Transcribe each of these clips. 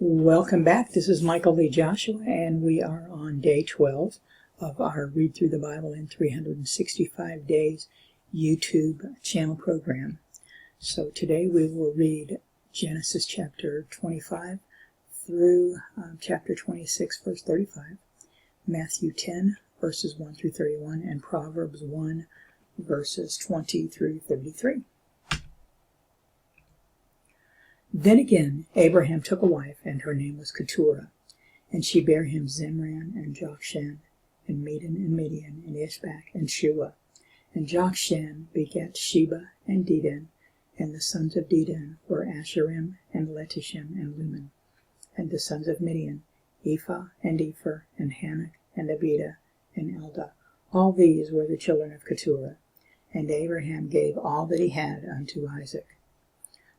Welcome back. This is Michael Lee Joshua, and we are on day 12 of our Read Through the Bible in 365 Days YouTube channel program. So today we will read Genesis chapter 25 through chapter 26, verse 35, Matthew 10, verses 1 through 31, and Proverbs 1, verses 20 through 33. Then again Abraham took a wife, and her name was Keturah, and she bare him Zimran, and Jokshan, and Medan, and Midian, and Ishbak, and Shua. And Jokshan begat Sheba and Dedan, and the sons of Dedan were Asherim, and Letishim, and Lumen. And the sons of Midian, Ephah, and Epher, and Hanok, and Abida, and Eldah. All these were the children of Keturah. And Abraham gave all that he had unto Isaac.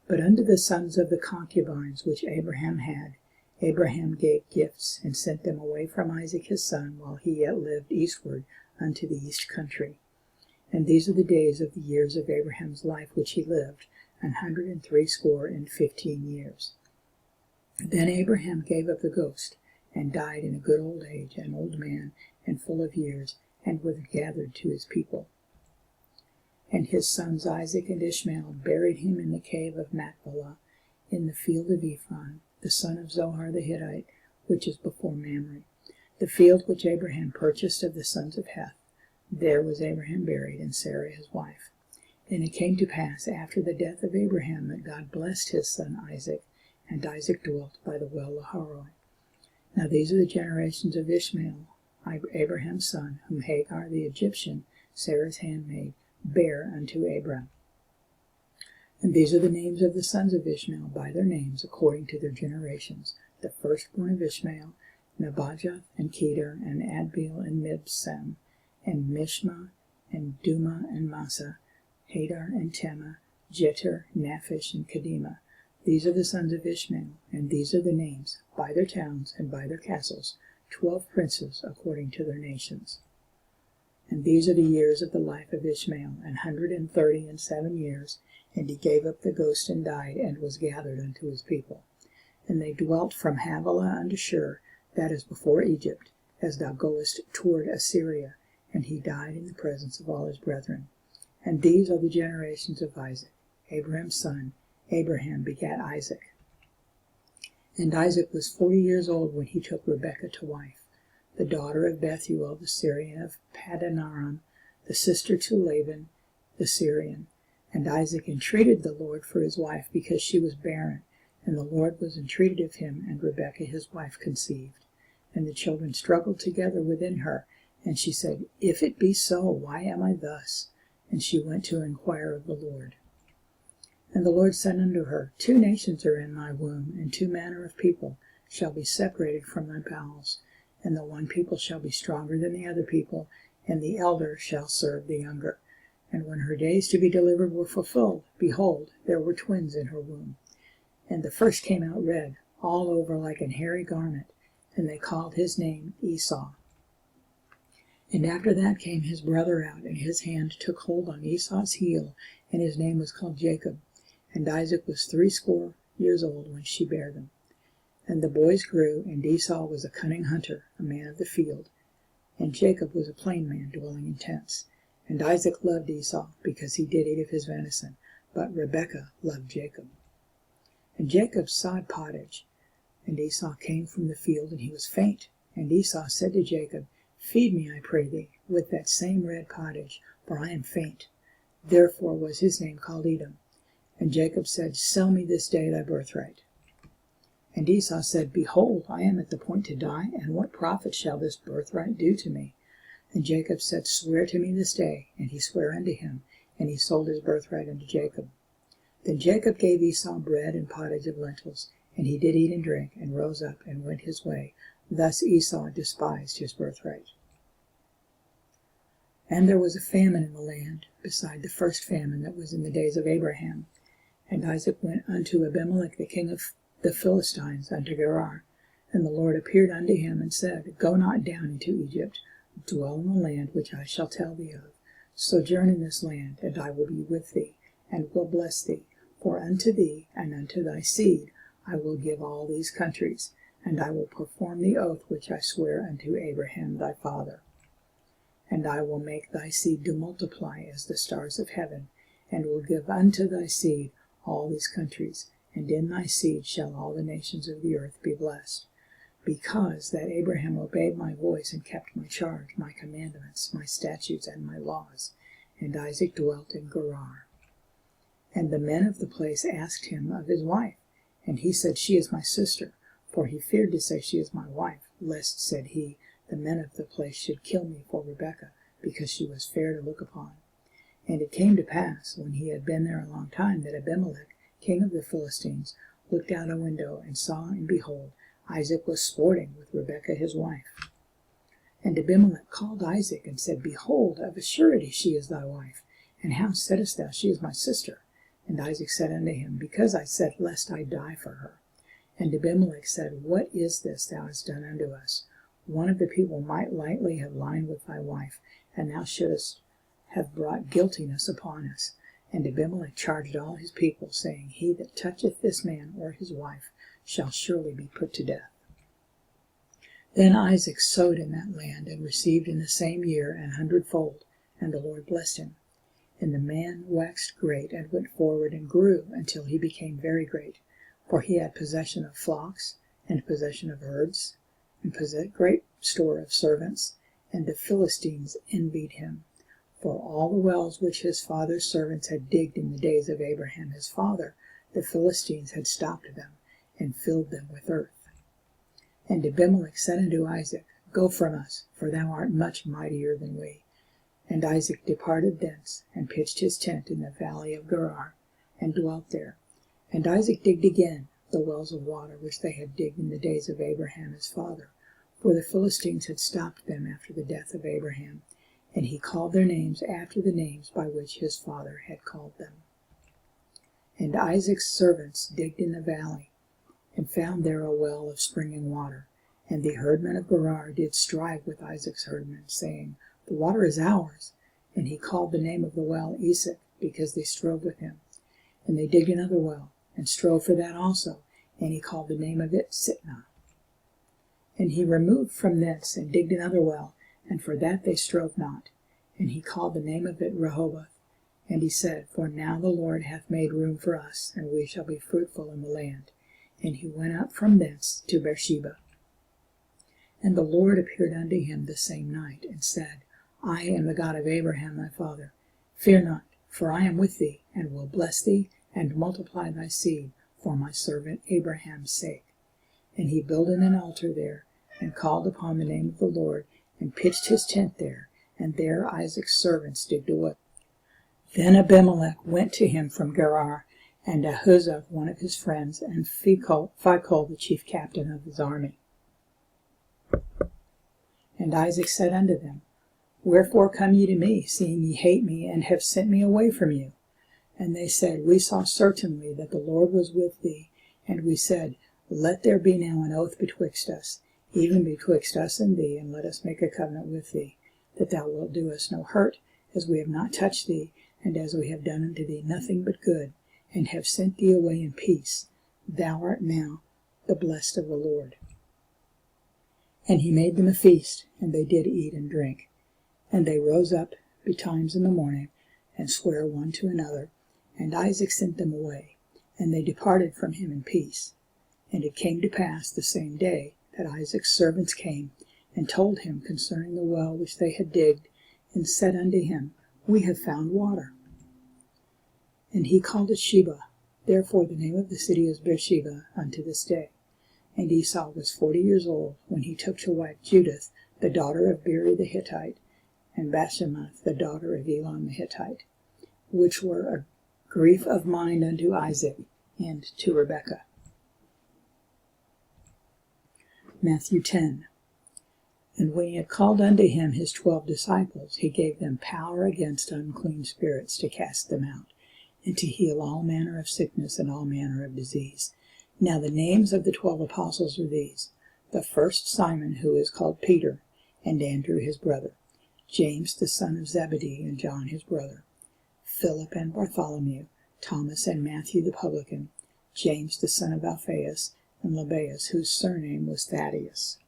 But unto the sons of the concubines which Abraham had, Abraham gave gifts, and sent them away from Isaac his son, while he yet lived eastward unto the east country. And these are the days of the years of Abraham's life which he lived, 160 years. Then Abraham gave up the ghost, and died in a good old age, an old man, and full of years, and was gathered to his people. And his sons Isaac and Ishmael buried him in the cave of Machpelah, in the field of Ephron, the son of Zohar the Hittite, which is before Mamre, the field which Abraham purchased of the sons of Heth. There was Abraham buried, and Sarah his wife. And it came to pass after the death of Abraham that God blessed his son Isaac, and Isaac dwelt by the well of Haroi. Now these are the generations of Ishmael, Abraham's son, whom Hagar the Egyptian, Sarah's handmaid, bare unto Abram. And these are the names of the sons of Ishmael by their names according to their generations. The firstborn of Ishmael, Nebajoth, and Kedar, and Adbeel, and Mibsam, and Mishma, and Duma, and Massa, Hadar, and Tema, Jeter, Naphish, and Kedema. These are the sons of Ishmael, and these are the names, by their towns and by their castles, 12 princes according to their nations. And these are the years of the life of Ishmael, 137 years, and he gave up the ghost and died, and was gathered unto his people. And they dwelt from Havilah unto Shur, that is before Egypt, as thou goest toward Assyria, and he died in the presence of all his brethren. And these are the generations of Isaac, Abraham's son. Abraham begat Isaac. And Isaac was 40 years old when he took Rebekah to wife, the daughter of Bethuel the Syrian of Padanaram, the sister to Laban the Syrian. And Isaac entreated the Lord for his wife, because she was barren, and the Lord was entreated of him, and Rebekah his wife conceived. And the children struggled together within her, and she said, If it be so, why am I thus? And she went to inquire of the Lord. And the Lord said unto her, 2 nations are in thy womb, and 2 manner of people shall be separated from thy bowels. And the one people shall be stronger than the other people, and the elder shall serve the younger. And when her days to be delivered were fulfilled, behold, there were twins in her womb. And the first came out red, all over like an hairy garment, and they called his name Esau. And after that came his brother out, and his hand took hold on Esau's heel, and his name was called Jacob. And Isaac was 80 years old when she bare them. And the boys grew, and Esau was a cunning hunter, a man of the field, and Jacob was a plain man, dwelling in tents. And Isaac loved Esau, because he did eat of his venison, but Rebekah loved Jacob. And Jacob sawed pottage, and Esau came from the field, and he was faint. And Esau said to Jacob, Feed me, I pray thee, with that same red pottage, for I am faint. Therefore was his name called Edom. And Jacob said, Sell me this day thy birthright. And Esau said, Behold, I am at the point to die, and what profit shall this birthright do to me? And Jacob said, Swear to me this day. And he sware unto him, and he sold his birthright unto Jacob. Then Jacob gave Esau bread and pottage of lentils, and he did eat and drink, and rose up, and went his way. Thus Esau despised his birthright. And there was a famine in the land, beside the first famine that was in the days of Abraham. And Isaac went unto Abimelech the king of the Philistines unto Gerar. And the Lord appeared unto him, and said, Go not down into Egypt, dwell in the land which I shall tell thee of. Sojourn in this land, and I will be with thee, and will bless thee. For unto thee and unto thy seed I will give all these countries, and I will perform the oath which I swear unto Abraham thy father. And I will make thy seed to multiply as the stars of heaven, and will give unto thy seed all these countries, and in thy seed shall all the nations of the earth be blessed. Because that Abraham obeyed my voice and kept my charge, my commandments, my statutes, and my laws. And Isaac dwelt in Gerar. And the men of the place asked him of his wife, and he said, She is my sister. For he feared to say, She is my wife, lest, said he, the men of the place should kill me for Rebekah, because she was fair to look upon. And it came to pass, when he had been there a long time, that Abimelech, king of the Philistines, looked out a window, and saw, and behold, Isaac was sporting with Rebekah his wife. And Abimelech called Isaac, and said, Behold, of a surety she is thy wife. And how saidst thou, She is my sister? And Isaac said unto him, Because I said, Lest I die for her. And Abimelech said, What is this thou hast done unto us? One of the people might lightly have lain with thy wife, and thou shouldest have brought guiltiness upon us. And Abimelech charged all his people, saying, He that toucheth this man or his wife shall surely be put to death. Then Isaac sowed in that land, and received in the same year 100-fold, and the Lord blessed him. And the man waxed great, and went forward, and grew, until he became very great. For he had possession of flocks, and possession of herds, and possessed great store of servants, and the Philistines envied him. For all the wells which his father's servants had digged in the days of Abraham his father, the Philistines had stopped them, and filled them with earth. And Abimelech said unto Isaac, Go from us, for thou art much mightier than we. And Isaac departed thence, and pitched his tent in the valley of Gerar, and dwelt there. And Isaac digged again the wells of water which they had digged in the days of Abraham his father, for the Philistines had stopped them after the death of Abraham, and he called their names after the names by which his father had called them. And Isaac's servants digged in the valley, and found there a well of springing water. And the herdmen of Gerar did strive with Isaac's herdmen, saying, The water is ours. And he called the name of the well Esek, because they strove with him. And they digged another well, and strove for that also, and he called the name of it Sitnah. And he removed from thence, and digged another well, and for that they strove not. And he called the name of it Rehoboth. And he said, For now the Lord hath made room for us, and we shall be fruitful in the land. And he went up from thence to Beersheba. And the Lord appeared unto him the same night, and said, I am the God of Abraham thy father. Fear not, for I am with thee, and will bless thee, and multiply thy seed, for my servant Abraham's sake. And he builded an altar there, and called upon the name of the Lord, and pitched his tent there, and there Isaac's servants digged a well. Then Abimelech went to him from Gerar, and Ahuzah one of his friends, and Phicol the chief captain of his army. And Isaac said unto them, Wherefore come ye to me, seeing ye hate me, and have sent me away from you? And they said, We saw certainly that the Lord was with thee, and we said, Let there be now an oath betwixt us, even betwixt us and thee, and let us make a covenant with thee, that thou wilt do us no hurt, as we have not touched thee, and as we have done unto thee nothing but good, and have sent thee away in peace. Thou art now the blessed of the Lord. And he made them a feast, and they did eat and drink. And they rose up betimes in the morning, and sware one to another, and Isaac sent them away, and they departed from him in peace. And it came to pass the same day that Isaac's servants came, and told him concerning the well which they had digged, and said unto him, We have found water. And he called it Sheba. Therefore the name of the city is Beersheba unto this day. And Esau was 40 years old when he took to wife Judith, the daughter of Beeri the Hittite, and Basemath, the daughter of Elon the Hittite, which were a grief of mind unto Isaac and to Rebekah. Matthew 10. And when he had called unto him his 12 disciples, he gave them power against unclean spirits to cast them out, and to heal all manner of sickness and all manner of disease. Now the names of the 12 apostles are these: the first Simon, who is called Peter, and Andrew his brother, James the son of Zebedee, and John his brother, Philip and Bartholomew, Thomas and Matthew the publican, James the son of Alphaeus, and Lebbaeus, whose surname was Thaddeus,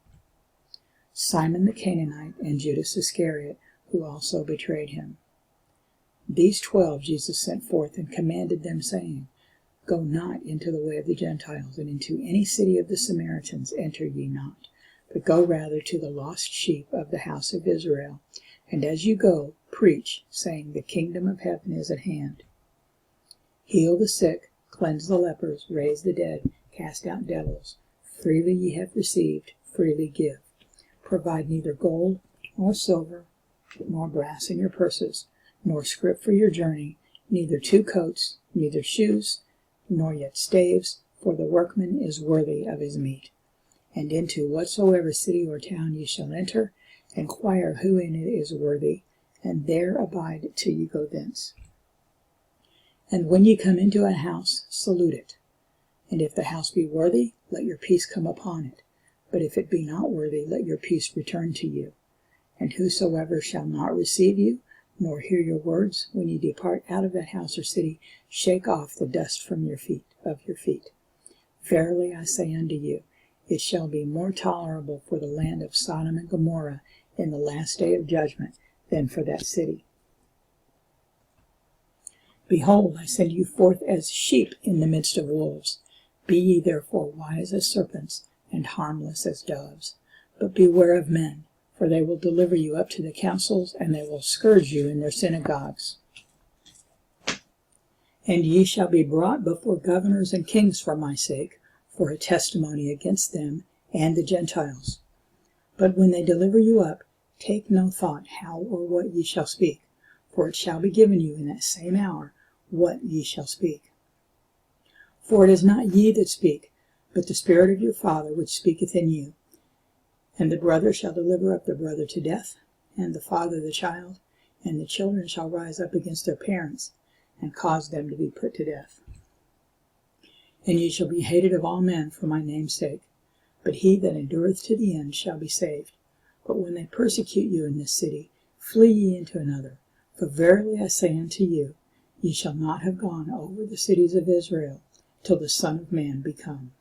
Simon the Canaanite, and Judas Iscariot, who also betrayed him. These 12 Jesus sent forth, and commanded them, saying, Go not into the way of the Gentiles, and into any city of the Samaritans enter ye not, but go rather to the lost sheep of the house of Israel. And as you go, preach, saying, The kingdom of heaven is at hand. Heal the sick, cleanse the lepers, raise the dead, cast out devils. Freely ye have received, freely give. Provide neither gold, nor silver, nor brass in your purses, nor scrip for your journey, neither 2 coats, neither shoes, nor yet staves, for the workman is worthy of his meat. And into whatsoever city or town ye shall enter, inquire who in it is worthy, and there abide till ye go thence. And when ye come into a house, salute it. And if the house be worthy, let your peace come upon it. But if it be not worthy, let your peace return to you. And whosoever shall not receive you, nor hear your words, when ye depart out of that house or city, shake off the dust from your feet. Verily I say unto you, it shall be more tolerable for the land of Sodom and Gomorrah in the last day of judgment than for that city. Behold, I send you forth as sheep in the midst of wolves. Be ye therefore wise as serpents, and harmless as doves. But beware of men, for they will deliver you up to the councils, and they will scourge you in their synagogues. And ye shall be brought before governors and kings for my sake, for a testimony against them and the Gentiles. But when they deliver you up, take no thought how or what ye shall speak, for it shall be given you in that same hour what ye shall speak. For it is not ye that speak, but the Spirit of your Father which speaketh in you. And the brother shall deliver up the brother to death, and the father the child, and the children shall rise up against their parents, and cause them to be put to death. And ye shall be hated of all men for my name's sake, but he that endureth to the end shall be saved. But when they persecute you in this city, flee ye into another. For verily I say unto you, ye shall not have gone over the cities of Israel, till the Son of Man be come.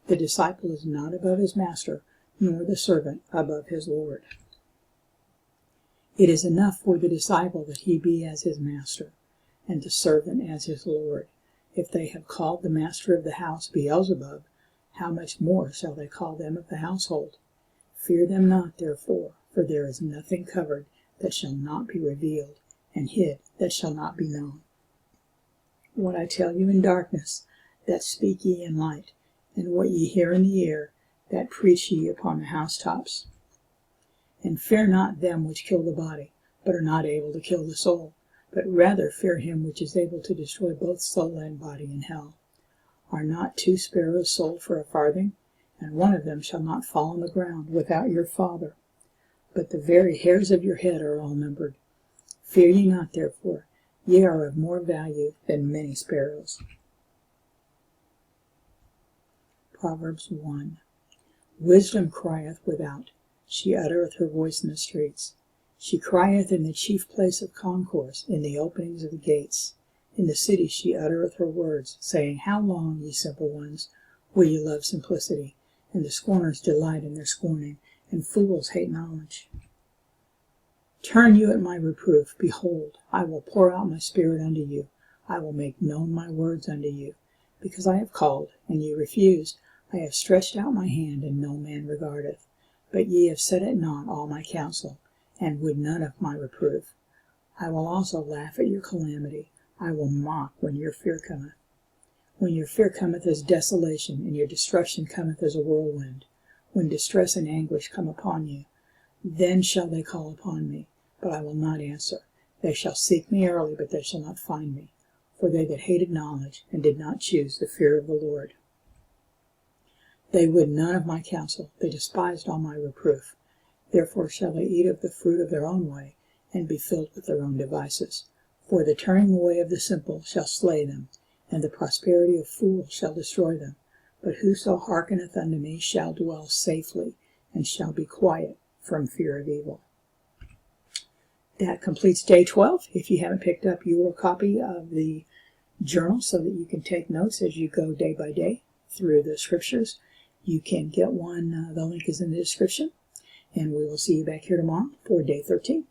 The disciple is not above his master, nor the servant above his Lord. It is enough for the disciple that he be as his master, and the servant as his Lord. If they have called the master of the house Beelzebub, how much more shall they call them of the household? Fear them not, therefore, for there is nothing covered that shall not be revealed, and hid that shall not be known. What I tell you in darkness, that speak ye in light, and what ye hear in the ear, that preach ye upon the housetops. And fear not them which kill the body, but are not able to kill the soul, but rather fear him which is able to destroy both soul and body in hell. Are not 2 sparrows sold for a farthing? And one of them shall not fall on the ground without your Father. But the very hairs of your head are all numbered. Fear ye not, therefore, ye are of more value than many sparrows. Proverbs 1. Wisdom crieth without, she uttereth her voice in the streets. She crieth in the chief place of concourse, in the openings of the gates. In the city she uttereth her words, saying, How long, ye simple ones, will ye love simplicity? And the scorners delight in their scorning, and fools hate knowledge. Turn you at my reproof. Behold, I will pour out my spirit unto you. I will make known my words unto you. Because I have called, and ye refused, I have stretched out my hand, and no man regardeth. But ye have set at naught all my counsel, and would none of my reproof. I will also laugh at your calamity. I will mock when your fear cometh. When your fear cometh as desolation, and your destruction cometh as a whirlwind, when distress and anguish come upon you, then shall they call upon me, but I will not answer. They shall seek me early, but they shall not find me. For they that hated knowledge, and did not choose the fear of the Lord. They would none of my counsel, they despised all my reproof. Therefore shall they eat of the fruit of their own way, and be filled with their own devices. For the turning away of the simple shall slay them, and the prosperity of fools shall destroy them. But whoso hearkeneth unto me shall dwell safely, and shall be quiet from fear of evil. That completes day 12. If you haven't picked up your copy of the journal so that you can take notes as you go day by day through the scriptures, you can get one. The link is in the description. And we will see you back here tomorrow for day 13.